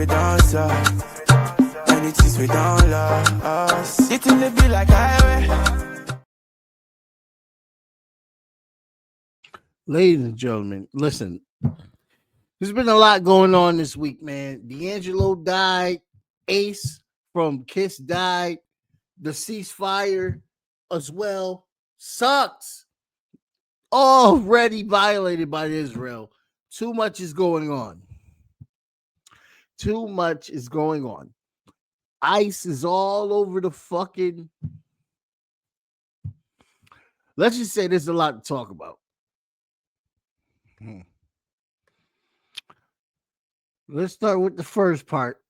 we don't suck, many things we don't lose. You think they be like highway? Ladies and gentlemen, listen. There's been a lot going on this week, man. D'Angelo died. Ace from Kiss died. The ceasefire as well sucks. Already violated by Israel. Too much is going on. Too much is going on. ICE is all over the fucking. Let's just say there's a lot to talk about. Let's start with the first part.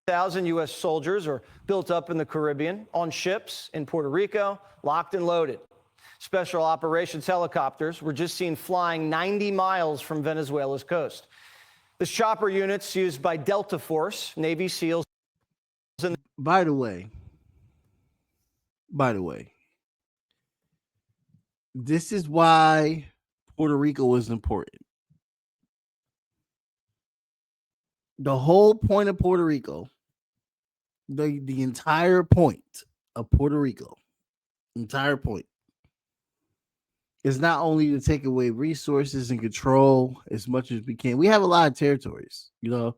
1,000 U.S. soldiers are built up in the Caribbean on ships in Puerto Rico, locked and loaded. Special operations helicopters were just seen flying 90 miles from Venezuela's coast. The chopper units used by Delta Force, Navy SEALs. By the way, this is why Puerto Rico is important. The whole point of Puerto Rico, the entire point of Puerto Rico, entire point, is not only to take away resources and control as much as we can. We have a lot of territories, you know.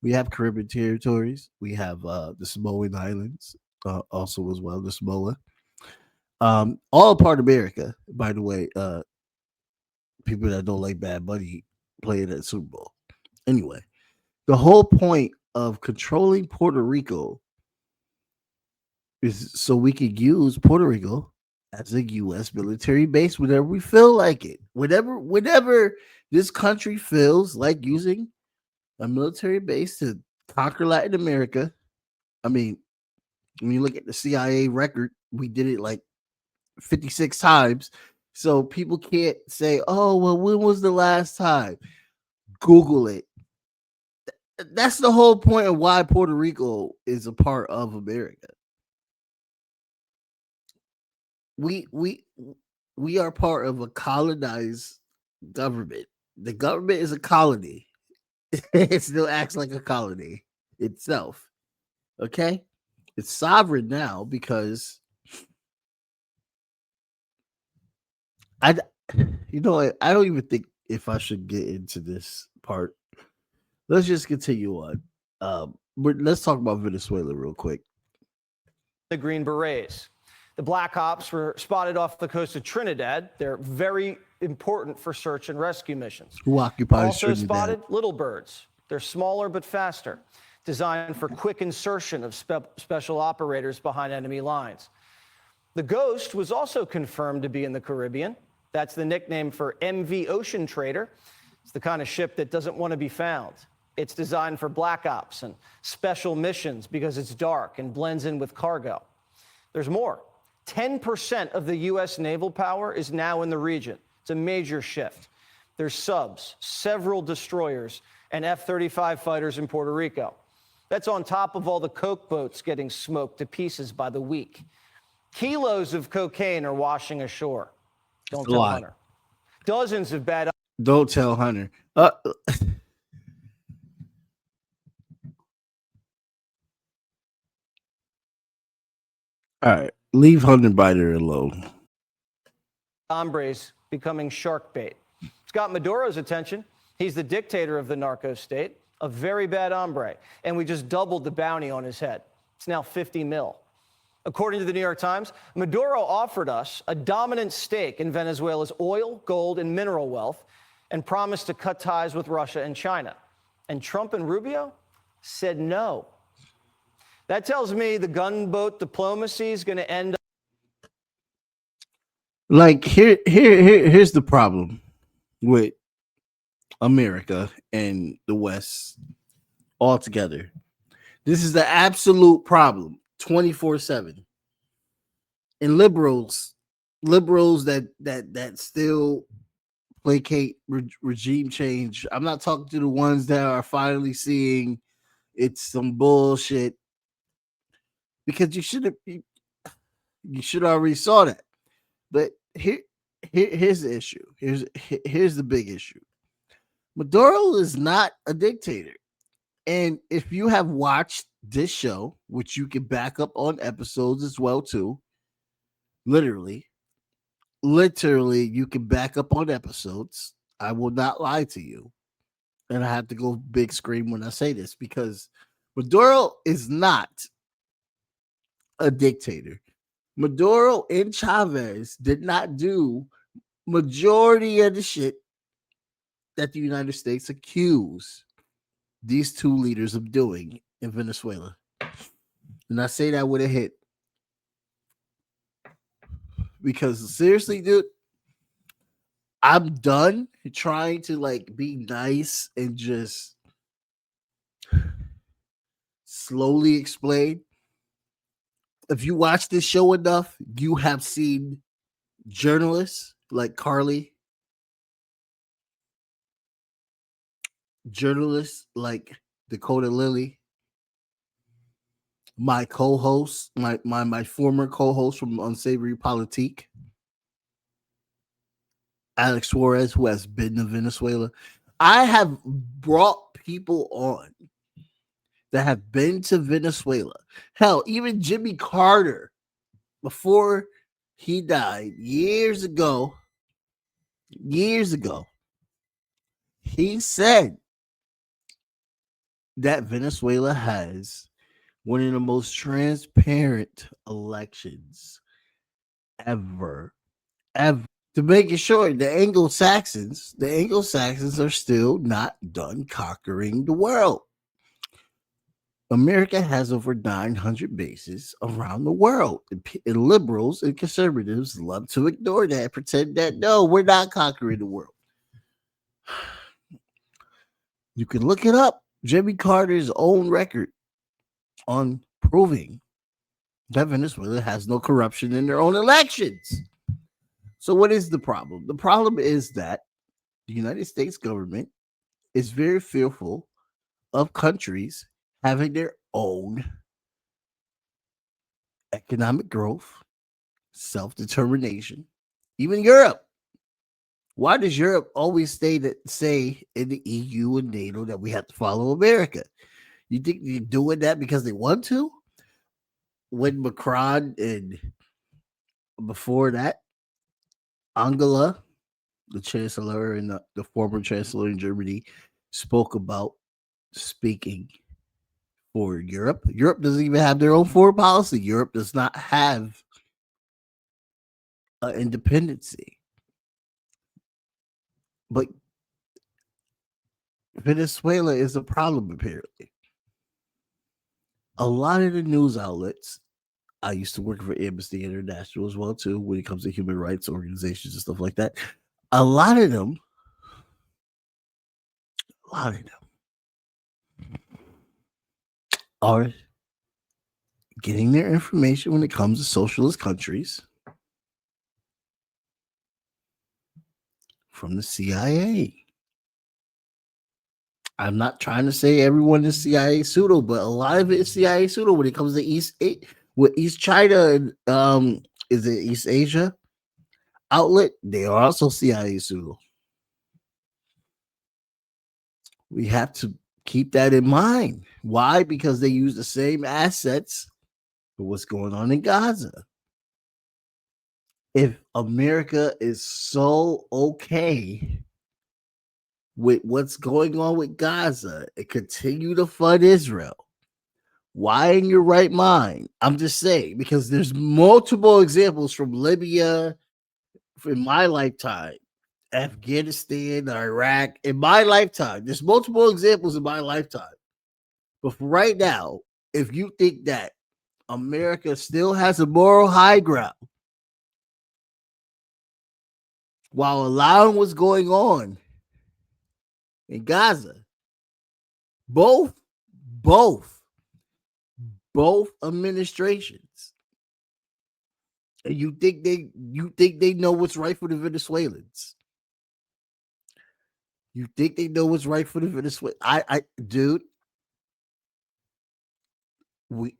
We have Caribbean territories. We have the Samoan Islands, also as well, the Samoa. All part of America, by the way. People that don't like Bad Bunny playing at Super Bowl. Anyway, the whole point of controlling Puerto Rico is so we could use Puerto Rico as a U.S. military base whenever we feel like it. Whenever this country feels like using a military base to conquer Latin America. I mean, when you look at the CIA record, we did it like 56 times. So people can't say, oh, well, when was the last time? Google it. That's the whole point of why Puerto Rico is a part of America. We are part of a colonized government. The government is a colony. It still acts like a colony itself. Okay? It's sovereign now because I don't even think if I should get into this part. Let's just continue on. But let's talk about Venezuela real quick. The Green Berets. The Black Ops were spotted off the coast of Trinidad. They're very important for search and rescue missions. Who occupies also Trinidad? Spotted little birds. They're smaller but faster, designed for quick insertion of special operators behind enemy lines. The Ghost was also confirmed to be in the Caribbean. That's the nickname for MV Ocean Trader. It's the kind of ship that doesn't want to be found. It's designed for Black Ops and special missions because it's dark and blends in with cargo. There's more. 10% of the U.S. naval power is now in the region. It's a major shift. There's subs, several destroyers, and F-35 fighters in Puerto Rico. That's on top of all the coke boats getting smoked to pieces by the week. Kilos of cocaine are washing ashore. Don't tell Hunter. Dozens of bad... Don't tell Hunter. All right, leave Hunter Biden alone. Hombres becoming shark bait. It's got Maduro's attention. He's the dictator of the narco state, a very bad hombre, and we just doubled the bounty on his head. It's now 50 mil. According to the New York Times, Maduro offered us a dominant stake in Venezuela's oil, gold, and mineral wealth and promised to cut ties with Russia and China. And Trump and Rubio said no. That tells me the gunboat diplomacy is going to end up. Like, here's the problem with America and the West altogether. This is the absolute problem, 24/7. And liberals that still placate regime change. I'm not talking to the ones that are finally seeing it's some bullshit, because you should already saw that. But here's the issue. Here's the big issue. Maduro is not a dictator. And if you have watched this show, which you can back up on episodes as well too, literally, you can back up on episodes. I will not lie to you. And I have to go big screen when I say this because Maduro is not a dictator. Maduro and Chavez did not do majority of the shit that the United States accused these two leaders of doing in Venezuela. And I say that with a hit. Because seriously, dude, I'm done trying to like be nice and just slowly explain. If you watch this show enough, you have seen journalists like Carly, journalists like Dakota Lilly, my co-host, my former co-host from Unsavory Politique, Alex Suarez, who has been to Venezuela. I have brought people on that have been to Venezuela. Hell, even Jimmy Carter, before he died years ago, he said that Venezuela has one of the most transparent elections ever. To make it short, the Anglo-Saxons are still not done conquering the world. America has over 900 bases around the world. And liberals and conservatives love to ignore that, pretend that, no, we're not conquering the world. You can look it up. Jimmy Carter's own record on proving that Venezuela has no corruption in their own elections. So what is the problem? The problem is that the United States government is very fearful of countries having their own economic growth, self-determination, even Europe. Why does Europe always say in the EU and NATO that we have to follow America? You think they're doing that because they want to? When Macron and before that, Angela, the chancellor and the former chancellor in Germany, spoke about speaking for Europe. Europe doesn't even have their own foreign policy. Europe does not have independency. But Venezuela is a problem, apparently. A lot of the news outlets, I used to work for Amnesty International as well, too, when it comes to human rights organizations and stuff like that. A lot of them are getting their information when it comes to socialist countries from the CIA. I'm not trying to say everyone is CIA pseudo, but a lot of it is CIA pseudo when it comes to East China and is it East Asia outlet? They are also CIA pseudo. We have to keep that in mind. Why? Because they use the same assets for what's going on in Gaza. If America is so okay with what's going on with Gaza and continue to fund Israel, why in your right mind? I'm just saying, because there's multiple examples from Libya in my lifetime, Afghanistan, Iraq, in my lifetime. There's multiple examples in my lifetime. But for right now, if you think that America still has a moral high ground while allowing what's going on in Gaza, both administrations, and you think they know what's right for the Venezuelans. You think they know what's right for the Venezuelans? Dude, we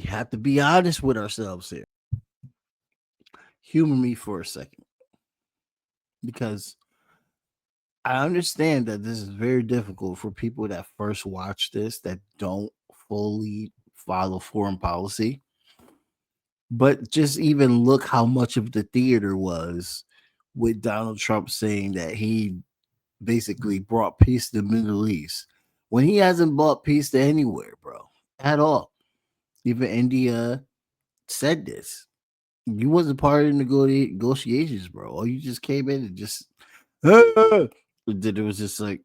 have to be honest with ourselves here. Humor me for a second, because I understand that this is very difficult for people that first watch this that don't fully follow foreign policy. But just even look how much of the theater was with Donald Trump saying that he basically brought peace to the Middle East when he hasn't brought peace to anywhere, bro, at all. Even India said this. You wasn't part of the negotiations, bro. Or you just came in and just then it was just like,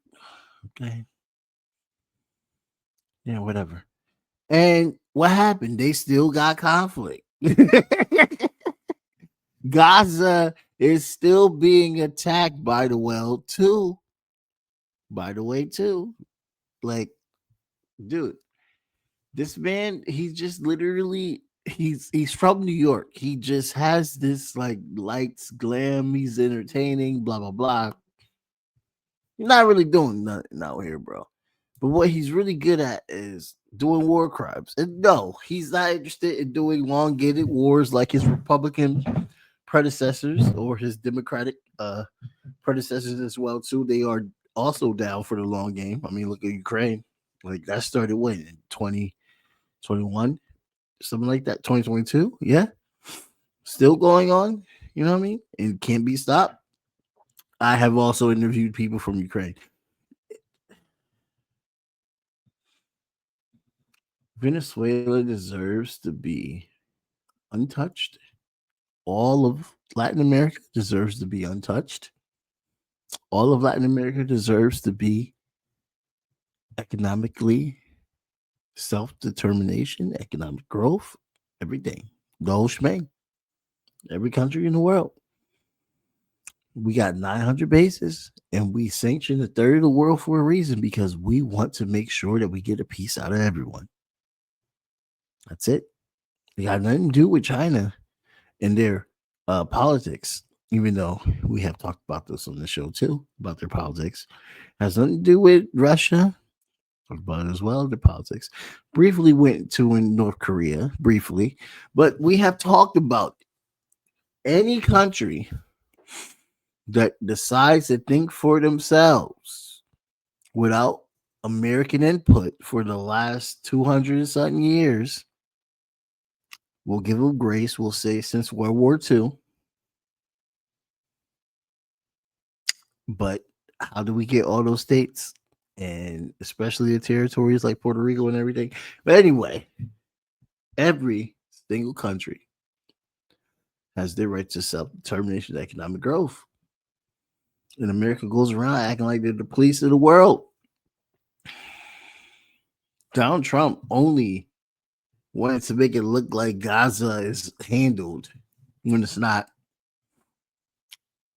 okay, yeah, whatever. And what happened? They still got conflict. Gaza is still being attacked by the well too. By the way, too. Like, dude, this man, he's just literally he's from New York. He just has this like lights, glam, he's entertaining, blah blah blah. He's not really doing nothing out here, bro. But what he's really good at is doing war crimes. And no, he's not interested in doing elongated wars like his Republican predecessors or his Democratic predecessors as well too. They are also down for the long game. I mean, look at Ukraine. Like that started when in 2021, something like that. 2022, yeah, still going on. You know what I mean? And can't be stopped. I have also interviewed people from Ukraine. Venezuela deserves to be untouched. All of Latin America deserves to be untouched. All of Latin America deserves to be economically self-determination, economic growth, everything. The whole shebang. Every country in the world. We got 900 bases and we sanction a third of the world for a reason because we want to make sure that we get a piece out of everyone. That's it. It got nothing to do with China and their politics, even though we have talked about this on the show too, about their politics. It has nothing to do with Russia, talked about it as well, their politics. Briefly went to in North Korea, briefly, but we have talked about any country that decides to think for themselves without American input for the last 200 and something years. We'll give them grace. We'll say since World War II. But how do we get all those states and especially the territories like Puerto Rico and everything? But anyway, every single country has their right to self-determination and economic growth. And America goes around acting like they're the police of the world. Donald Trump only wanted to make it look like Gaza is handled when it's not.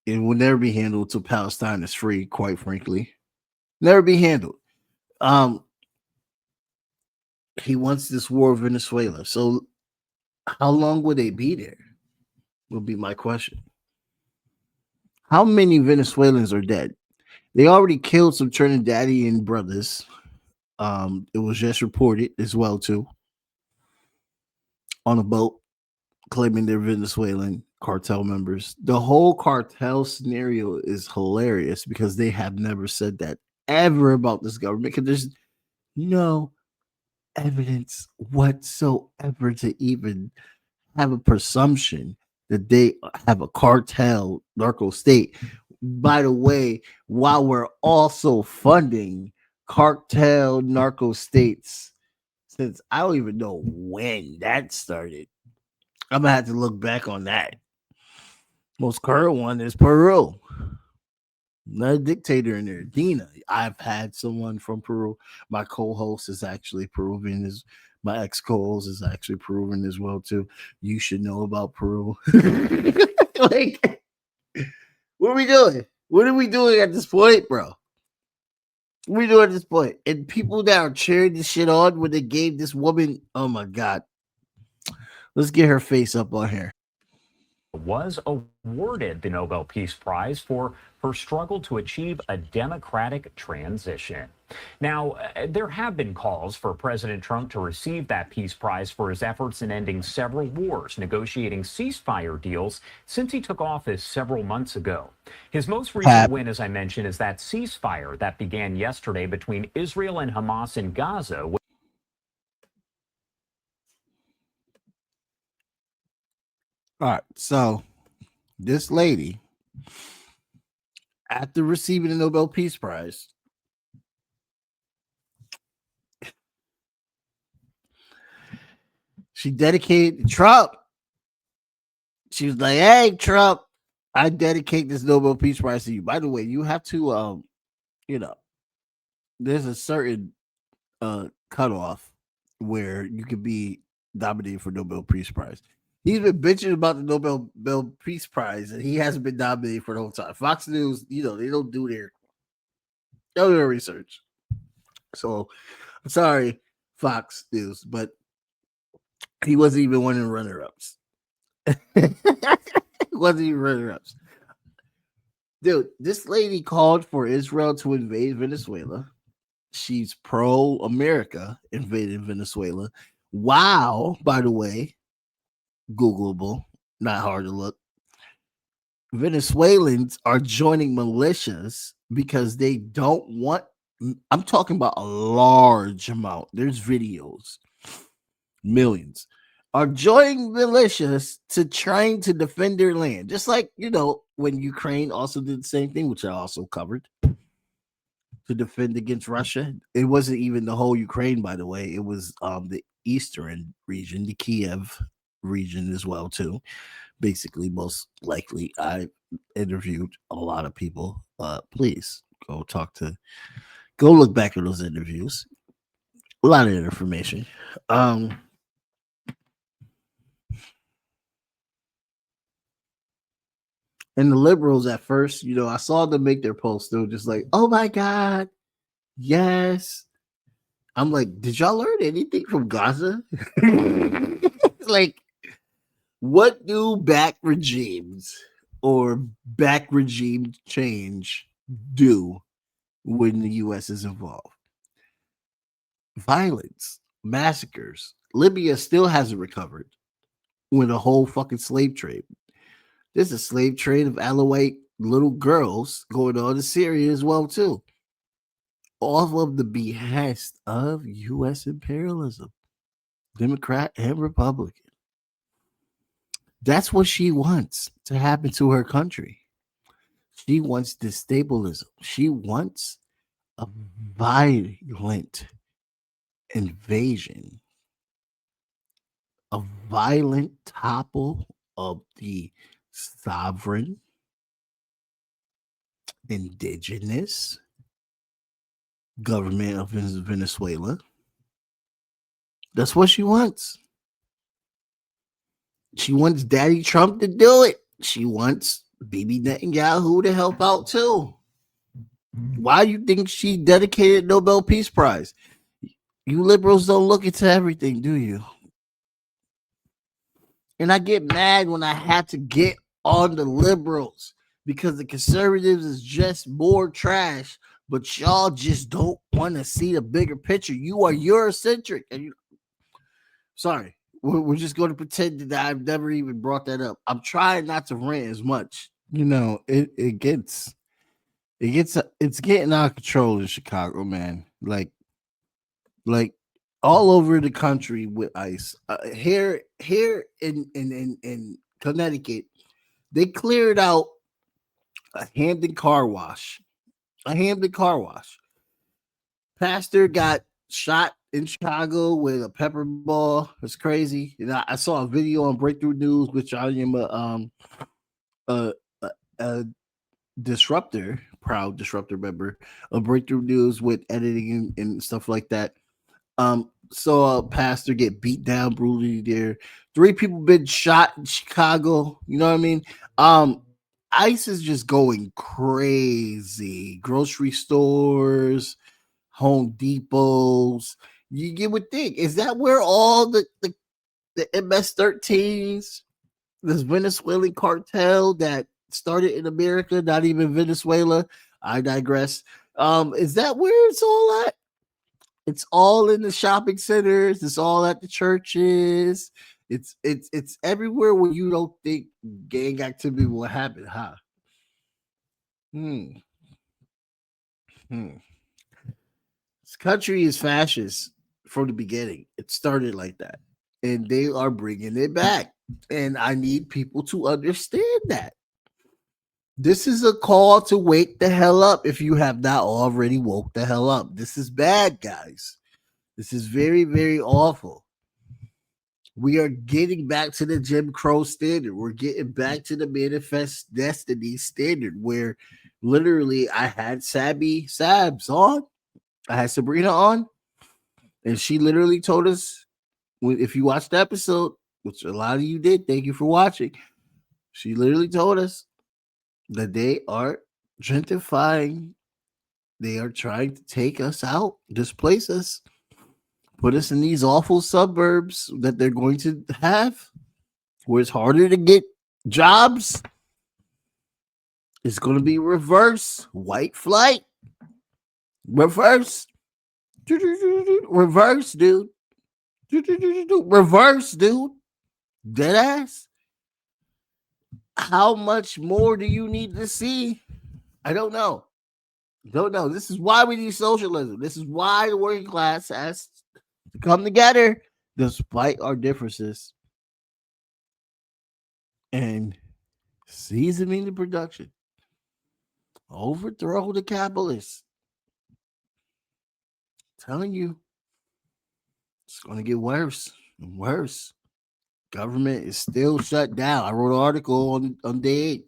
It will never be handled till Palestine is free, quite frankly. Never be handled. He wants this war with Venezuela. So how long will they be there? Will be my question. How many Venezuelans are dead? They already killed some Trinidadian brothers. It was just reported as well too on a boat claiming they're Venezuelan cartel members. The whole cartel scenario is hilarious because they have never said that ever about this government because there's no evidence whatsoever to even have a presumption that they have a cartel narco state. By the way, while we're also funding cartel narco states since I don't even know when that started. I'm gonna have to look back on that. Most current one is Peru. Another dictator in there, Dina. I've had someone from Peru. My co-host is actually Peruvian. My ex-co-host is actually Peruvian as well too. You should know about Peru. Like, what are we doing? What are we doing at this point, bro? What are we doing at this point? And people that are cheering this shit on when they gave this woman, oh my god. Let's get her face up on here. was awarded the Nobel Peace Prize for her struggle to achieve a democratic transition. Now, there have been calls for President Trump to receive that Peace Prize for his efforts in ending several wars, negotiating ceasefire deals since he took office several months ago. His most recent win, as I mentioned, is that ceasefire that began yesterday between Israel and Hamas in Gaza. All right, so this lady, after receiving the Nobel Peace Prize, she dedicated to Trump. She was like, "Hey, Trump, I dedicate this Nobel Peace Prize to you." By the way, you have to, there's a certain cutoff where you could be nominated for Nobel Peace Prize. He's been bitching about the Nobel Peace Prize, and he hasn't been nominated for the whole time. Fox News, they don't do their research. So I'm sorry, Fox News, but he wasn't even one of the runner-ups. Wasn't even runner-ups. Dude, this lady called for Israel to invade Venezuela. She's pro-America invading Venezuela. Wow, by the way, Googleable, not hard to look. Venezuelans are joining militias because they don't want, I'm talking about a large amount. There's videos, millions, are joining militias to trying to defend their land. Just like, when Ukraine also did the same thing, which I also covered, to defend against Russia. It wasn't even the whole Ukraine, by the way. It was the eastern region, the Kiev region as well, too. Basically, most likely, I interviewed a lot of people. Please go look back at those interviews. A lot of information. And the liberals at first, I saw them make their post. They were just like, "Oh my God, yes." I'm like, did y'all learn anything from Gaza? Like, what do back regimes or back regime change do when the U.S. is involved? Violence, massacres. Libya still hasn't recovered with a whole fucking slave trade. There's a slave trade of Alawite little girls going on in Syria as well, too. All of the behest of U.S. imperialism, Democrat and Republican. That's what she wants to happen to her country. She wants destabilism. She wants a violent invasion, a violent topple of the sovereign, indigenous government of Venezuela. That's what she wants. She wants Daddy Trump to do it. She wants Bibi Netanyahu to help out too. Why do you think she dedicated Nobel Peace Prize? You liberals don't look into everything, do you? And I get mad when I have to get on the liberals because the conservatives is just more trash, but y'all just don't want to see the bigger picture. You are Eurocentric. And sorry, we're just going to pretend that I've never even brought that up. I'm trying not to rant as much. It's getting out of control in Chicago, man. Like all over the country with ICE. Here in Connecticut, they cleared out a Hamden car wash. Pastor got shot in Chicago with a pepper ball. It's crazy. And I saw a video on Breakthrough News, which I am a proud disruptor member of Breakthrough News with editing and stuff like that. Saw a pastor get beat down brutally there. 3 people been shot in Chicago. You know what I mean? ICE is just going crazy. Grocery stores, Home Depots. You would think, is that where all the MS-13s this Venezuelan cartel that started in America, not even Venezuela. I digress. Is that where it's all at? It's all in the shopping centers. It's all at the churches. It's everywhere where you don't think gang activity will happen, huh? Hmm. Hmm. This country is fascist from the beginning. It started like that, and they are bringing it back. And I need people to understand that. This is a call to wake the hell up if you have not already woke the hell up. This is bad, guys. This is very, very awful. We are getting back to the Jim Crow standard. We're getting back to the manifest destiny standard where literally I had Sabby Sabs on. I had Sabrina on, and she literally told us if you watched the episode, which a lot of you did, thank you for watching. She literally told us that they are gentrifying. They are trying to take us out, displace us, put us in these awful suburbs that they're going to have where it's harder to get jobs. It's going to be reverse white flight. Reverse. Reverse, dude. Reverse, dude. Dead ass. How much more do you need to see? I don't know. Don't know. This is why we need socialism. This is why the working class has to come together despite our differences and seize them into production. Overthrow the capitalists. I'm telling you, it's going to get worse and worse. Government is still shut down. I wrote an article on day 8.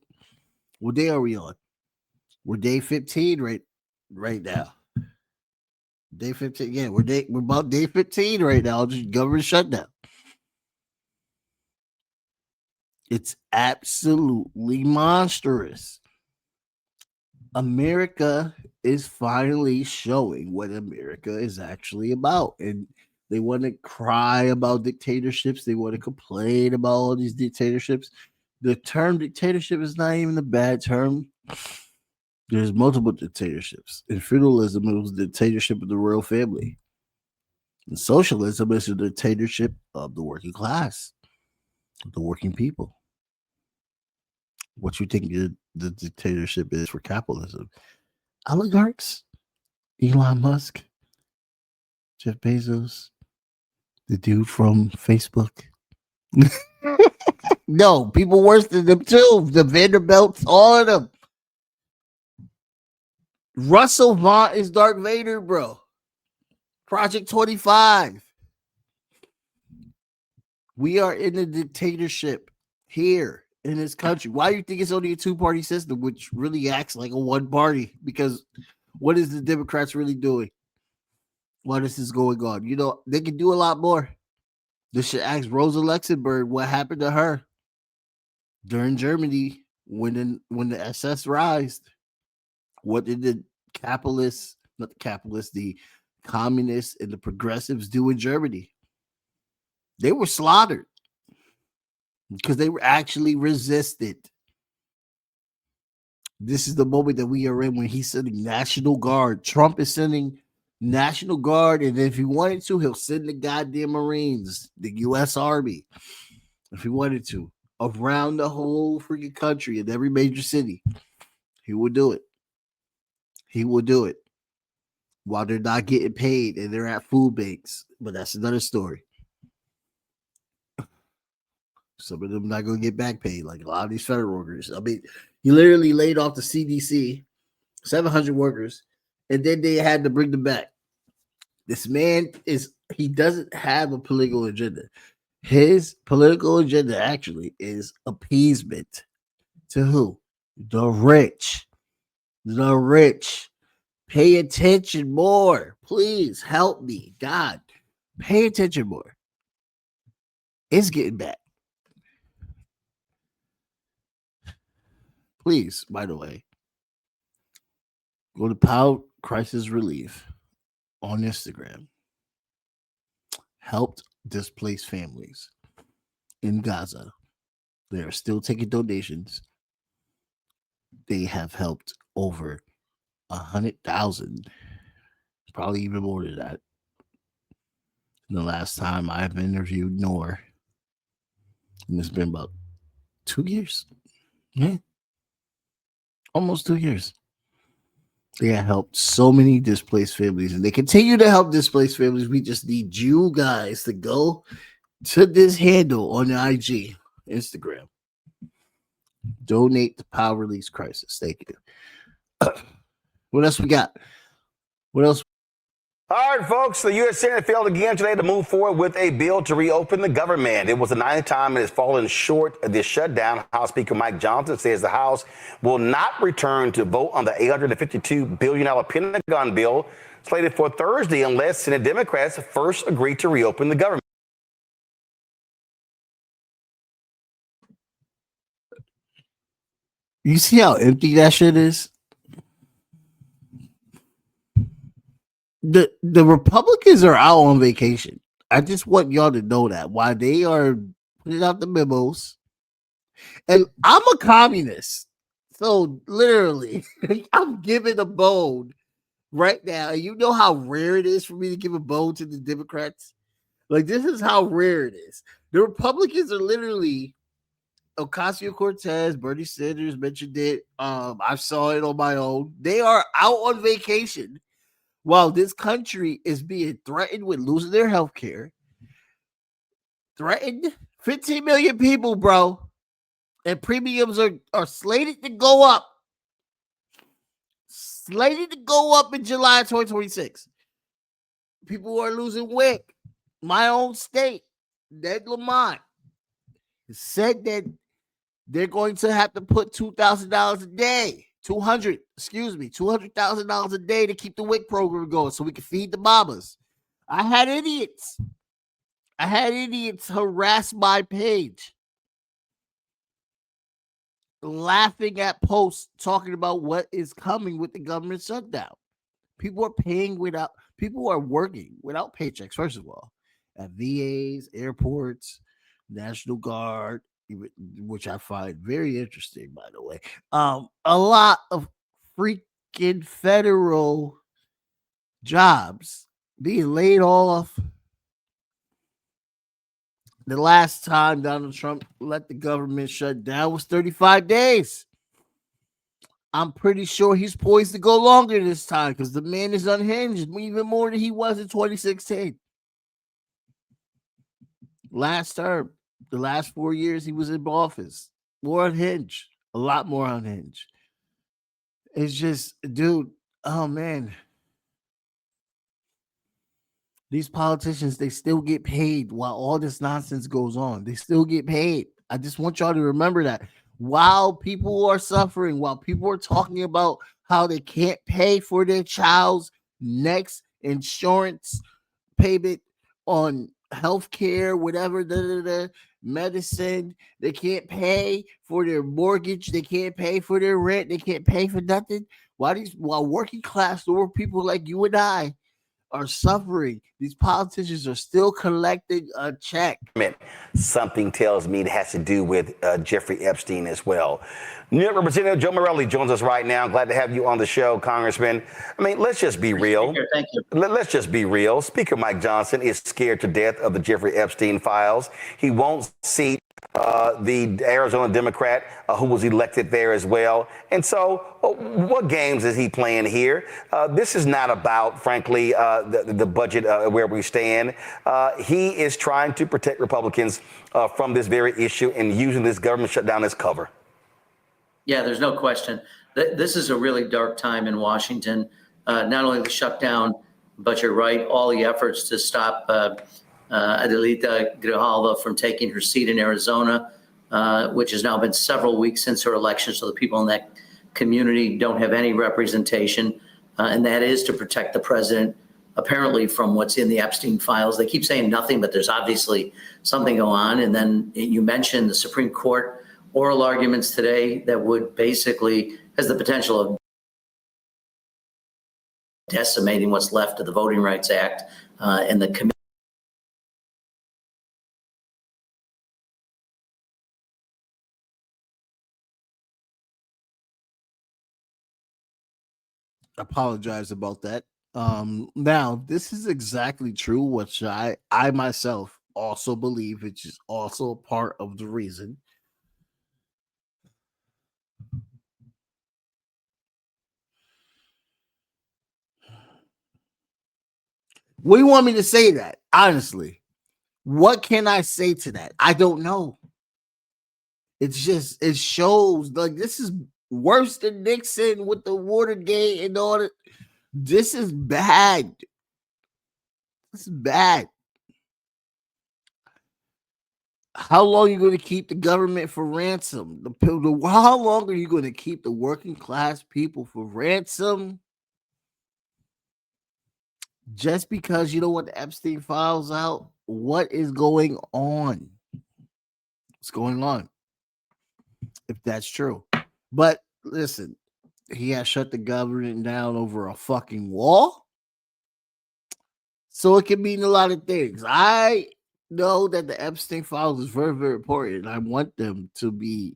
What day are we on? We're day 15 right now. Day 15. Yeah, we're about day 15 right now. Just government shutdown. It's absolutely monstrous. America is finally showing what America is actually about. And they want to cry about dictatorships. They want to complain about all these dictatorships. The term dictatorship is not even a bad term. There's multiple dictatorships. In feudalism, it was the dictatorship of the royal family. In socialism, it's a dictatorship of the working class, the working people. What you think the dictatorship is for capitalism? Oligarchs, Elon Musk, Jeff Bezos, the dude from Facebook. No, people worse than them too. The Vanderbilts, all of them. Russell Vaughn is Darth Vader, bro. Project 25. We are in a dictatorship here in this country. Why do you think it's only a two-party system, which really acts like a one party? Because what is the Democrats really doing while this is going on? You know, they can do a lot more. They should ask Rosa Luxemburg what happened to her during Germany when the SS rised. What did the capitalists, not the capitalists, the communists and the progressives do in Germany? They were slaughtered because they were actually resisted. This is the moment that we are in when he's sending National Guard. Trump is sending National Guard, and if he wanted to, he'll send the goddamn Marines, the U.S. Army, if he wanted to, around the whole freaking country in every major city. He would do it. He will do it while they're not getting paid and they're at food banks. But that's another story. Some of them not going to get back paid, like a lot of these federal workers. I mean, he literally laid off the CDC, 700 workers, and then they had to bring them back. This man he doesn't have a political agenda. His political agenda actually is appeasement to who? The rich. The rich. Pay attention more. Please help me. God, pay attention more. It's getting bad. Please, by the way, go to Power Crisis Relief on Instagram. Helped displaced families in Gaza. They are still taking donations. They have helped over 100,000, probably even more than that. The last time I've interviewed Noor, and it's been about 2 years. Yeah. Almost 2 years. They have helped so many displaced families, and they continue to help displaced families. We just need you guys to go to this handle on the IG, Instagram. Donate to Power Release Crisis. Thank you. What else we got? What else? All right, folks, the U.S. Senate failed again today to move forward with a bill to reopen the government. It was the ninth time it has fallen short of this shutdown. House Speaker Mike Johnson says the House will not return to vote on the $852 billion Pentagon bill slated for Thursday unless Senate Democrats first agree to reopen the government. You see how empty that shit is? The Republicans are out on vacation. I just want y'all to know that while they are putting out the memos, and I'm a communist, so literally I'm giving a bone right now. And you know how rare it is for me to give a bone to the Democrats. Like, this is how rare it is. The Republicans are literally Ocasio-Cortez, Bernie Sanders mentioned it. I saw it on my own. They are out on vacation while this country is being threatened with losing their health care. Threatened 15 million people, bro. And premiums are slated to go up. Slated to go up in July 2026. People are losing WIC. My own state, Ned Lamont, said that they're going to have to put $2,000 a day. $200,000 a day to keep the WIC program going so we can feed the mamas. I had idiots harass my page, laughing at posts talking about what is coming with the government shutdown. People are working without paychecks, first of all, at VAs, airports, National Guard, which I find very interesting, by the way. A lot of freaking federal jobs being laid off. The last time Donald Trump let the government shut down was 35 days. I'm pretty sure he's poised to go longer this time because the man is unhinged even more than he was in 2016. Last term. The last 4 years he was in office, more unhinged, a lot more unhinged. It's just, dude, oh man. These politicians, they still get paid while all this nonsense goes on. They still get paid. I just want y'all to remember that. While people are suffering, while people are talking about how they can't pay for their child's next insurance payment on healthcare, whatever, medicine, they can't pay for their mortgage, they can't pay for their rent, they can't pay for nothing. While working class lower people like you and I are suffering, these politicians are still collecting a check. Something tells me it has to do with Jeffrey Epstein as well. New York Representative Joe Morelli joins us right now. Glad to have you on the show, Congressman. I mean, let's just be real. Thank you. Let's just be real. Speaker Mike Johnson is scared to death of the Jeffrey Epstein files. He won't seat the Arizona Democrat who was elected there as well. And so what games is he playing here? This is not about, frankly, the budget where we stand. He is trying to protect Republicans from this very issue and using this government shutdown as cover. Yeah, there's no question. This is a really dark time in Washington. Not only the shutdown, but you're right, all the efforts to stop Adelita Grijalva from taking her seat in Arizona, which has now been several weeks since her election. So the people in that community don't have any representation. And that is to protect the president, apparently, from what's in the Epstein files. They keep saying nothing, but there's obviously something going on. And then you mentioned the Supreme Court oral arguments today that would basically has the potential of decimating what's left of the Voting Rights Act and the committee. Apologize about that. Now this is exactly true, which I myself also believe, which is also a part of the reason. What do you want me to say that? Honestly, what can I say to that? I don't know. It's just it shows like this is worse than Nixon with the Watergate and all that. This is bad. This is bad. How long are you going to keep the government for ransom? How long are you going to keep the working class people for ransom? Just because you don't want the Epstein files out? What is going on? What's going on? If that's true. But listen, he has shut the government down over a fucking wall. So it can mean a lot of things. I know that the Epstein files is very, very important. I want them to be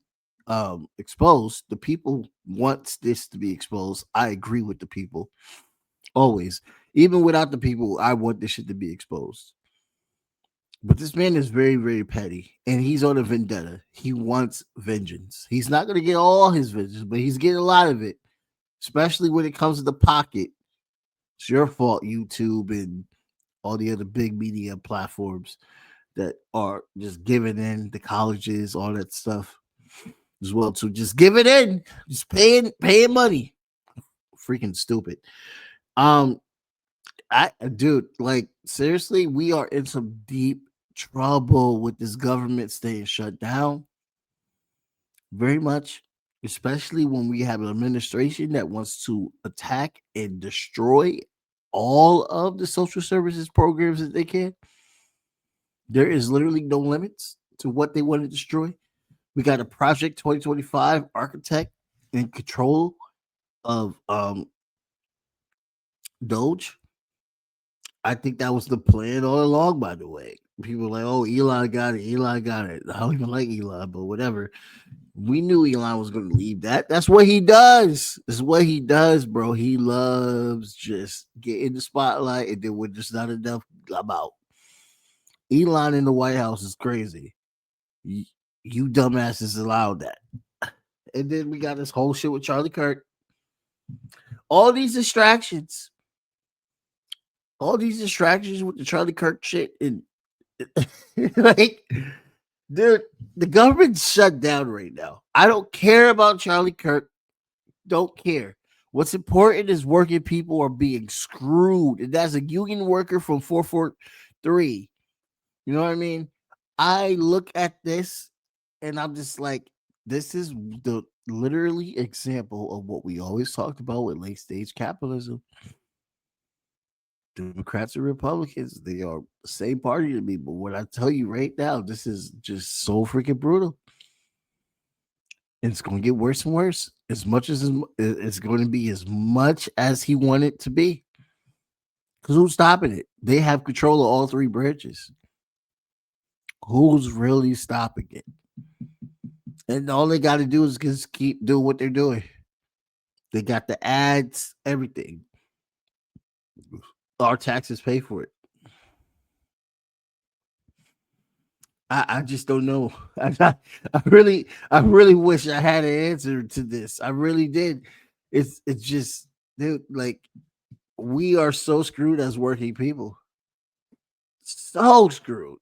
exposed. The people wants this to be exposed. I agree with the people. Always. Even without the people, I want this shit to be exposed. But this man is very, very petty, and he's on a vendetta. He wants vengeance. He's not going to get all his vengeance, but he's getting a lot of it, especially when it comes to the pocket. It's your fault, YouTube and all the other big media platforms that are just giving in, the colleges, all that stuff as well. So just give it in, just paying money. Freaking stupid. Dude, like seriously, we are in some deep trouble with this government staying shut down. Very much, especially when we have an administration that wants to attack and destroy all of the social services programs that they can. There is literally no limits to what they want to destroy. We got a Project 2025 architect in control of Doge. I think that was the plan all along, by the way. People are like, oh, Elon got it. Elon got it. I don't even like Elon, but whatever. We knew Elon was going to leave that. That's what he does. That's what he does, bro. He loves just get in the spotlight, and then when there's not enough, I'm out. Elon in the White House is crazy. You dumbasses allowed that. And then we got this whole shit with Charlie Kirk. All these distractions. All these distractions with the Charlie Kirk shit. And like, dude, the government's shut down right now. I don't care about Charlie Kirk. Don't care. What's important is working people are being screwed. And that's a union worker from 443. You know what I mean? I look at this and I'm just like, this is the literally example of what we always talked about with late stage capitalism. Democrats and Republicans, they are the same party to me. But what I tell you right now, this is just so freaking brutal. It's going to get worse and worse. As much as it's going to be as much as he wanted it to be. Because who's stopping it? They have control of all three branches. Who's really stopping it? And all they got to do is just keep doing what they're doing. They got the ads, everything. Our taxes pay for it. I just don't know. I really wish I had an answer to this. I really did. It's just, dude, like we are so screwed as working people. So screwed.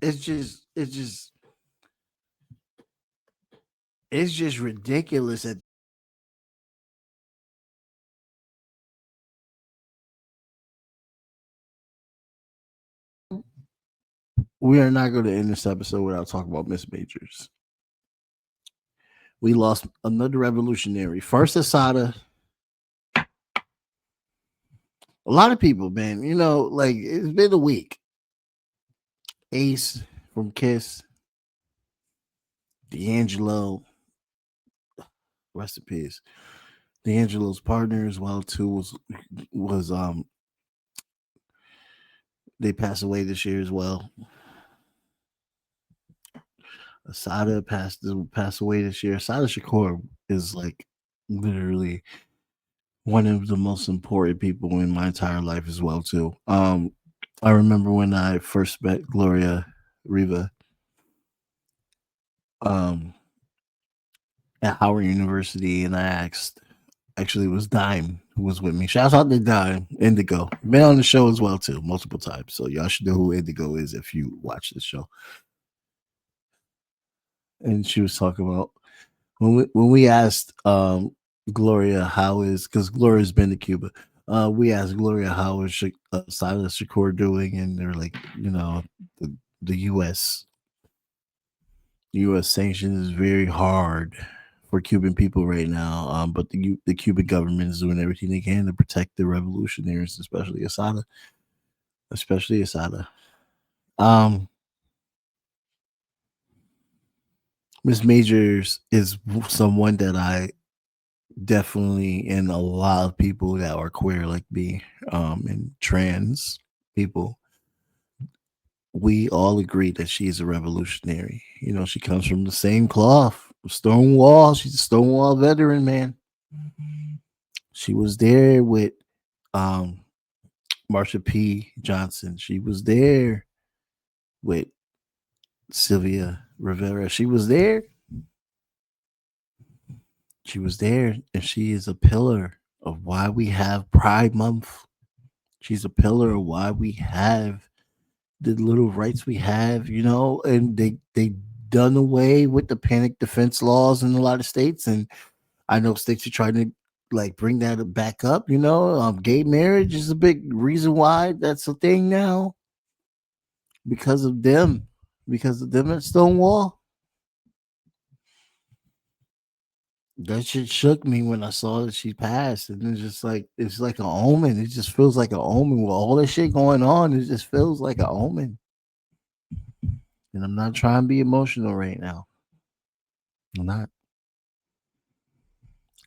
It's just ridiculous. We are not going to end this episode without talking about Miss Majors. We lost another revolutionary. First Asada. A lot of people, man, you know, like it's been a week. Ace from Kiss. D'Angelo. Rest in peace. D'Angelo's partner as well, too, was they passed away this year as well. Asada passed away this year. Asada Shakur is like literally one of the most important people in my entire life as well too. I remember when I first met Gloria Riva um at Howard University, and I asked, actually it was Dime who was with me. Shouts out to Dime, Indigo. Been on the show as well too, multiple times. So y'all should know who Indigo is if you watch this show. And she was talking about when we asked Gloria how is, because Gloria's been to Cuba. We asked Gloria how is Silas Shakur doing, and they're like, the, the U.S. U.S. sanctions is very hard for Cuban people right now. But the Cuban government is doing everything they can to protect the revolutionaries, especially Asada. Especially Asada. Miss Majors is someone that I definitely, and a lot of people that are queer like me, and trans people, we all agree that she is a revolutionary. She comes from the same cloth, Stonewall. She's a Stonewall veteran, man. She was there with um Marsha P. Johnson. She was there with Sylvia Rivera. She was there. She was there, and she is a pillar of why we have Pride Month. She's a pillar of why we have the little rights we have, and they done away with the panic defense laws in a lot of states, and I know states are trying to like bring that back up. Gay marriage is a big reason why that's a thing now because of them, at Stonewall. That shit shook me when I saw that she passed, and it's like an omen. It just feels like an omen with all this shit going on. It just feels like an omen. And I'm not trying to be emotional right now. I'm not.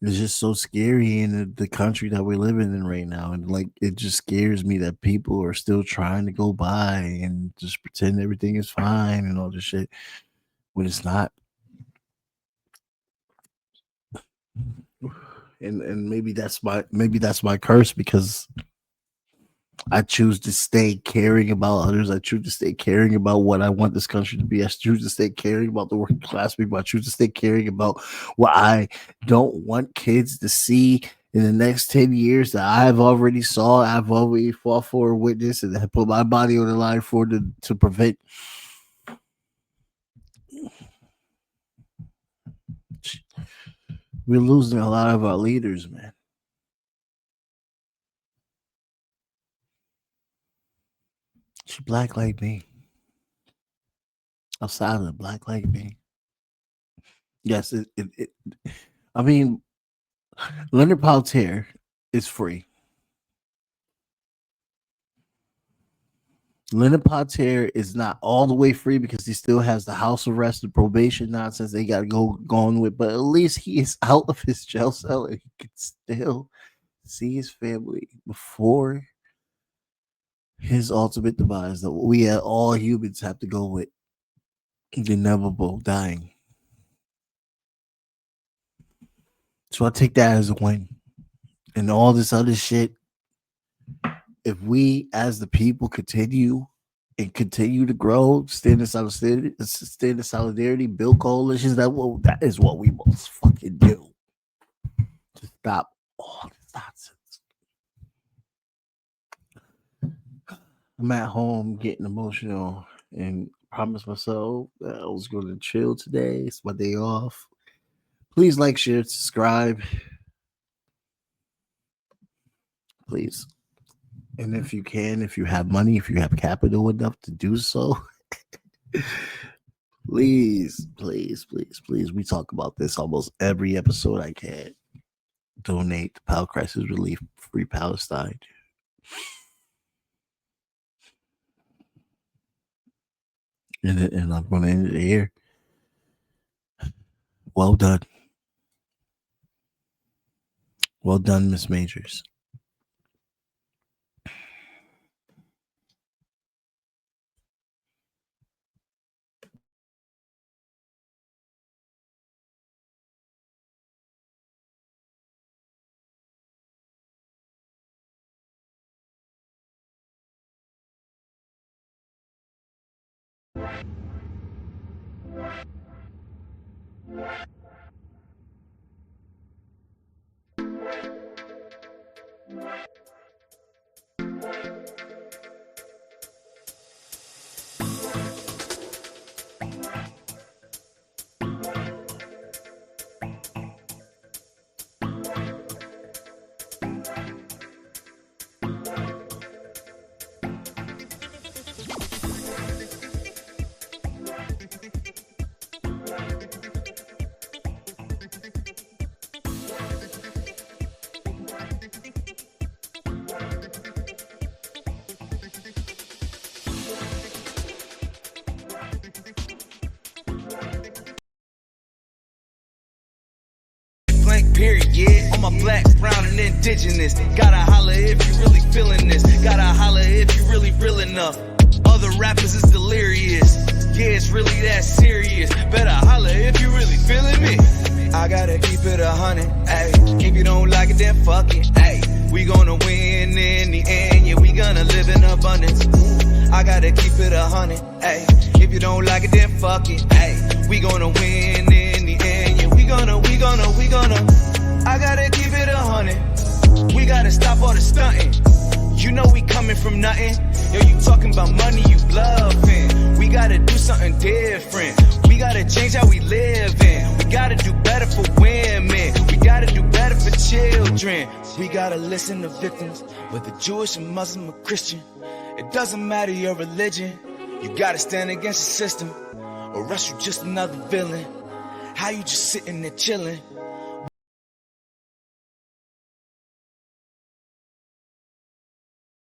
It's just so scary in the country that we're living in right now, and like it just scares me that people are still trying to go by and just pretend everything is fine and all this shit when it's not. And maybe that's my curse, because I choose to stay caring about others. I choose to stay caring about what I want this country to be. I choose to stay caring about the working class people. I choose to stay caring about what I don't want kids to see in the next 10 years that I've already saw, I've already fought for, witness, and put my body on the line for to prevent. We're losing a lot of our leaders, man. She black like me. Outside of the black like me. Yes, I mean, Leonard Peltier is free. Leonard Peltier is not all the way free because he still has the house arrest and probation nonsense they got to go on with, but at least he is out of his jail cell and he can still see his family before his ultimate demise that we all humans have to go with, the inevitable dying. So I take that as a win. And all this other shit, if we as the people continue to grow, stand in solidarity, build coalitions, that is what we must fucking do to stop all this nonsense. I'm at home getting emotional and promised myself that I was going to chill today. It's my day off. Please like, share, subscribe. Please. And if you have money, if you have capital enough to do so, please, please, please, please. We talk about this almost every episode I can. Donate to Pal Crisis Relief, Free Palestine. And I'm going to end it here. Well done. Well done, Miss Majors. Period, yeah. On my black, brown, and indigenous. Gotta holla if you really feeling this. Gotta holla if you really real enough. Other rappers is delirious. Yeah, it's really that serious. Better holla if you really feeling me. I gotta keep it 100, ayy. If you don't like it, then fuck it, ayy. We gonna win in the end, yeah, we gonna live in abundance. I gotta keep it 100, ayy. If you don't like it, then fuck it, ayy. We gonna win in the end, yeah, we gonna. I gotta keep it 100. We gotta stop all the stunting. You know we coming from nothing. Yo, you talking about money, you bluffing. We gotta do something different. We gotta change how we live in. We gotta do better for women. We gotta do better for children. We gotta listen to victims, whether Jewish or Muslim or Christian. It doesn't matter your religion. You gotta stand against the system, or else you just another villain. How you just sitting there chilling?